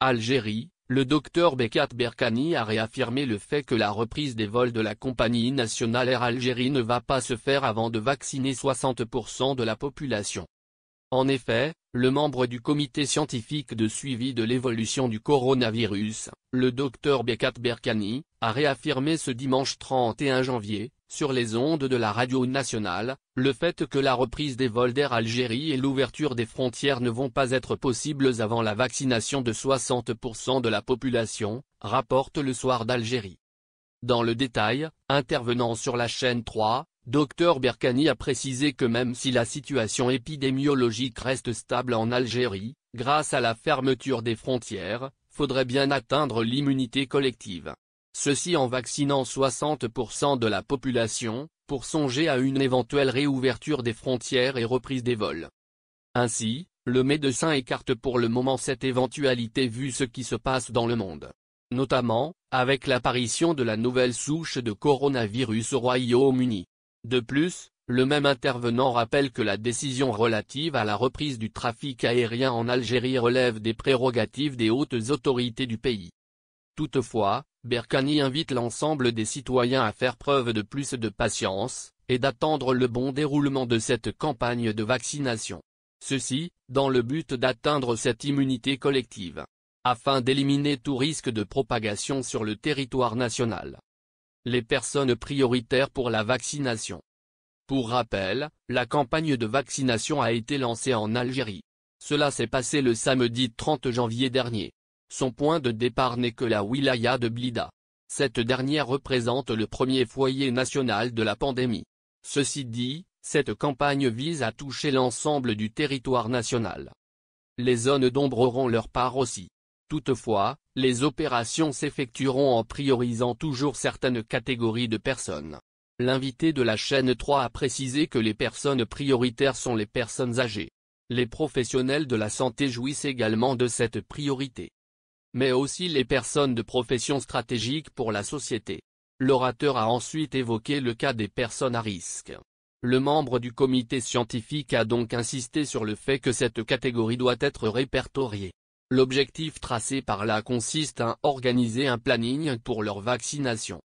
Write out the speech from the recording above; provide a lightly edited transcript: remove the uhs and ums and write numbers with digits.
Algérie, le docteur Bekat Berkani a réaffirmé le fait que la reprise des vols de la compagnie nationale Air Algérie ne va pas se faire avant de vacciner 60% de la population. En effet, le membre du comité scientifique de suivi de l'évolution du coronavirus, le Dr Bekat Berkani, a réaffirmé ce dimanche 31 janvier, sur les ondes de la radio nationale, le fait que la reprise des vols d'Air Algérie et l'ouverture des frontières ne vont pas être possibles avant la vaccination de 60% de la population, rapporte Le Soir d'Algérie. Dans le détail, intervenant sur la chaîne 3, Dr Berkani a précisé que même si la situation épidémiologique reste stable en Algérie, grâce à la fermeture des frontières, faudrait bien atteindre l'immunité collective. Ceci en vaccinant 60% de la population, pour songer à une éventuelle réouverture des frontières et reprise des vols. Ainsi, le médecin écarte pour le moment cette éventualité vu ce qui se passe dans le monde. Notamment, avec l'apparition de la nouvelle souche de coronavirus au Royaume-Uni. De plus, le même intervenant rappelle que la décision relative à la reprise du trafic aérien en Algérie relève des prérogatives des hautes autorités du pays. Toutefois, Berkani invite l'ensemble des citoyens à faire preuve de plus de patience, et d'attendre le bon déroulement de cette campagne de vaccination. Ceci, dans le but d'atteindre cette immunité collective, afin d'éliminer tout risque de propagation sur le territoire national. Les personnes prioritaires pour la vaccination. Pour rappel, la campagne de vaccination a été lancée en Algérie. Cela s'est passé le samedi 30 janvier dernier. Son point de départ n'est que la wilaya de Blida. Cette dernière représente le premier foyer national de la pandémie. Ceci dit, cette campagne vise à toucher l'ensemble du territoire national. Les zones d'ombre auront leur part aussi. Toutefois, les opérations s'effectueront en priorisant toujours certaines catégories de personnes. L'invité de la chaîne 3 a précisé que les personnes prioritaires sont les personnes âgées. Les professionnels de la santé jouissent également de cette priorité. Mais aussi les personnes de profession stratégique pour la société. L'orateur a ensuite évoqué le cas des personnes à risque. Le membre du comité scientifique a donc insisté sur le fait que cette catégorie doit être répertoriée. L'objectif tracé par là consiste à organiser un planning pour leur vaccination.